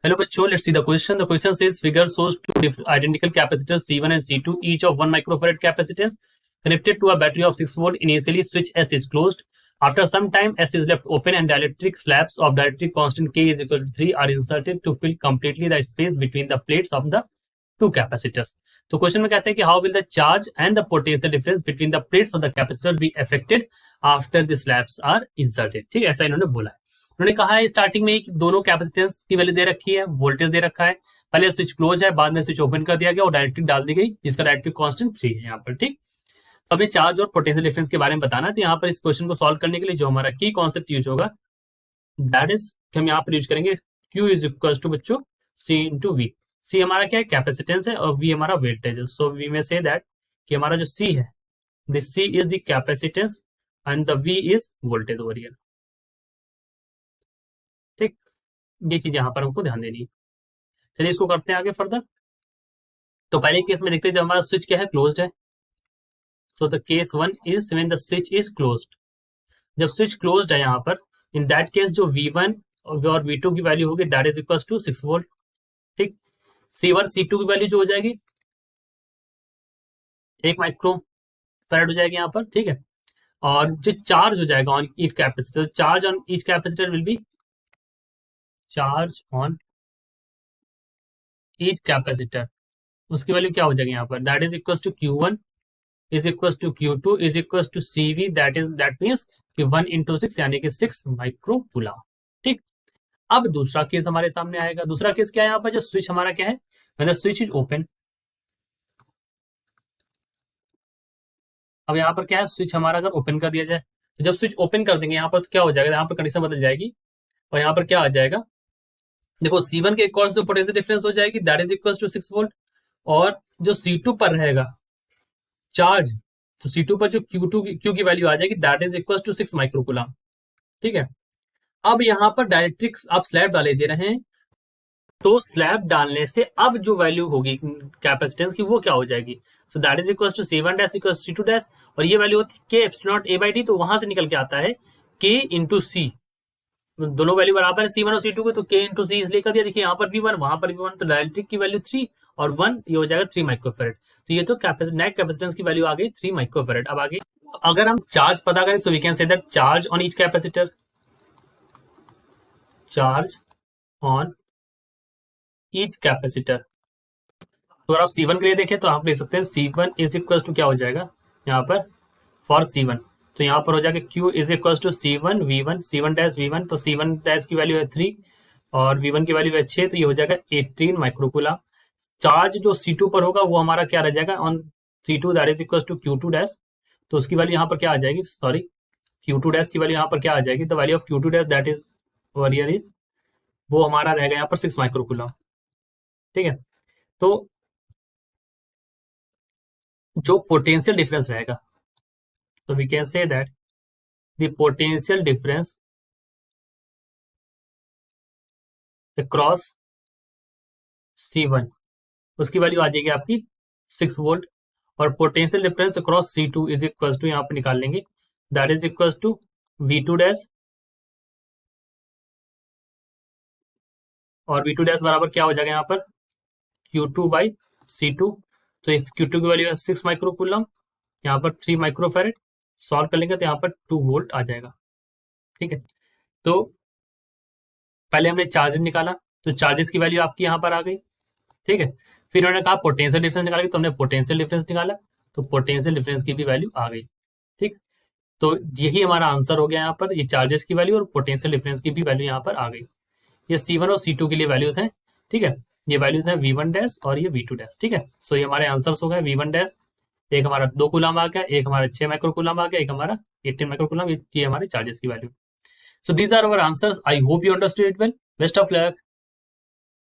Hello बच्चों, let's see the question. The question says figure shows two identical capacitors C1 and C2, each of 1 microfarad capacitance connected to a battery of 6 volt. Initially, switch S is closed. After some time, S is left open and dielectric slabs of dielectric constant K is equal to 3 are inserted to fill completely the space between the plates of the two capacitors. तो question में कहते हैं कि how will the charge and the potential difference between the plates of the capacitor be affected after the slabs are inserted. ठीक है, ऐसा इन्होंने बोला है. उन्होंने कहा है स्टार्टिंग में कि दोनों कैपेसिटेंस की वैल्यू दे रखी है, वोल्टेज दे रखा है, पहले स्विच क्लोज है, बाद में स्विच ओपन कर दिया गया और डायरेक्ट्रिक डाल दी गई जिसका डायरेक्ट्रिक कांस्टेंट 3 है यहाँ पर. ठीक, तो हमें चार्ज और पोटेंशियल डिफरेंस के बारे में बताना है. तो यहाँ पर इस क्वेश्चन को सॉल्व करने के लिए जो हमारा की कॉन्सेप्ट यूज होगा दैट इज हम यहाँ पर यूज करेंगे Q इज इक्वल टू बच्चों C इंटू वी. सी हमारा क्या है, कैपेसिटेंस है, और वी हमारा वोल्टेज है. सो वी में से दैट कि हमारा जो सी है, this C is the capacitance and the V is voltage over here. ठीक, ये चीज यहाँ पर हमको ध्यान देनी है. चलिए इसको करते हैं आगे फर्दर. तो पहले केस में देखते हैं जब हमारा स्विच क्या है, क्लोज्ड है. So the case 1 is when the switch is closed. जब स्विच क्लोज्ड है यहाँ पर, इन दैट केस जो V1 और V2 की वैल्यू होगी that is equal to 6 volt. ठीक, C1 C2 की वैल्यू जो हो जाएगी 1 माइक्रो फैराड हो जाएगी यहाँ पर. ठीक है, और जो चार्ज हो जाएगा on each capacitor, charge on each capacitor will be charge on each capacitor, उसकी वैल्यू क्या हो जाएगी यहाँ पर, that is equal to Q1 is equal to Q2 is equal to CV. That means कि 1 इंटू 6 यानी कि 6 माइक्रो कूलम. ठीक, अब दूसरा केस हमारे सामने आएगा. दूसरा केस क्या है यहाँ पर, जो स्विच हमारा क्या है, when the switch is open. अब यहाँ पर क्या है, स्विच हमारा अगर ओपन कर दिया जाए, तो जब स्विच ओपन कर देंगे यहाँ पर तो क्या हो जाएगा, यहाँ पर कंडीशन बदल जाएगी और यहाँ पर क्या आ जाएगा, देखो C1 के अकॉर्ड जो पोटेंशियल डिफरेंस हो जाएगी that is equal to 6 volt, और जो C2 पर रहेगा चार्ज, तो C2 पर जो Q की वैल्यू आ जाएगी that is equal to 6 microcoulomb. ठीक है, अब यहाँ पर डायरेक्ट्रिक आप स्लैब डाले दे रहे हैं, तो स्लैब डालने से अब जो वैल्यू होगी कैपेसिटेंस की वो क्या हो जाएगी, so that is equal to C1 dash equal C2 dash, और ये वैल्यू होती है K epsilon naught A by D. तो वहां से निकल के आता है K इंटू C, दोनों वैल्यू बराबर है C1 और C2 के, तो K इंटू C इसलिए कर दिया. देखिए यहाँ पर भी 1 वहां पर भी 1, तो डायरेक्ट्रिक की वैल्यू 3 और 1 ये हो जाएगा 3 माइक्रोफेरेड. तो ये तो नेट कैपेसिटेंस की वैल्यू आ गई 3 माइक्रोफेरेड. अब आगे अगर हम चार्ज पता करें, so we can say that charge on each capacitor, charge on each capacitor. तो अगर आप C1 के लिए देखें तो आप ले सकते हैं C1 इज इक्वल टू क्या हो जाएगा यहाँ पर फॉर C1, तो यहाँ पर हो जाएगा Q is equal to C1 V1 C1 dash V1. तो C1 डैश की वैल्यू है 3 और V1 की वैल्यू है 6, तो ये हो जाएगा 18 माइक्रोकूलम. चार्ज जो C2 पर होगा वो हमारा क्या रह जाएगा on C2 that is equal to Q2 dash. तो उसकी वैल्यू यहाँ पर क्या आ जाएगी, सॉरी Q2 डैश की वैल्यू यहाँ पर क्या आ जाएगी, the value of Q2 dash that is वरियर इज, वो हमारा रहेगा यहाँ पर 6 माइक्रोकूलम. ठीक है, तो जो पोटेंशियल डिफरेंस रहेगा, तो we can say that the potential difference across C1, उसकी वैल्यू आ जाएगी आपकी 6 वोल्ट, और potential difference across C2 is equal to यहाँ पर निकाल लेंगे that is equal to V2 dash, और V2 डैश बराबर क्या हो जाएगा यहाँ पर Q2 बाई C2. तो इस Q2 की वैल्यू है 6 माइक्रोकूलम, यहाँ पर 3 माइक्रोफेरेड. सॉल्व कर लेंगे तो यहाँ पर 2 वोल्ट आ जाएगा. ठीक है, तो पहले हमने चार्जेस निकाला, तो चार्जेस की वैल्यू आपकी यहाँ पर आ गई. ठीक है, फिर उन्होंने कहा पोटेंशियल डिफरेंस निकालेंगे, तो हमने पोटेंशियल डिफरेंस निकाला, तो पोटेंशियल डिफरेंस की भी वैल्यू आ गई. ठीक, तो यही हमारा आंसर हो गया यहाँ पर, ये चार्जेस की वैल्यू और पोटेंशियल डिफरेंस की भी वैल्यू यहाँ पर आ गई. ये C1 और C2 के लिए वैल्यूज हैं. ठीक है, ये वैल्यूज हैं V1 डैश और ये V2 डैश. ठीक है, सो ये हमारे आंसर्स हो गए. V1 डैश एक हमारा 2 कूलम आ गया, एक हमारा 6 माइक्रोकूलम आ गया, एक हमारा 18 माइक्रोकूलम. ये हमारे चार्जेस की value. So these are our answers. I hope you understood it well. Best of luck.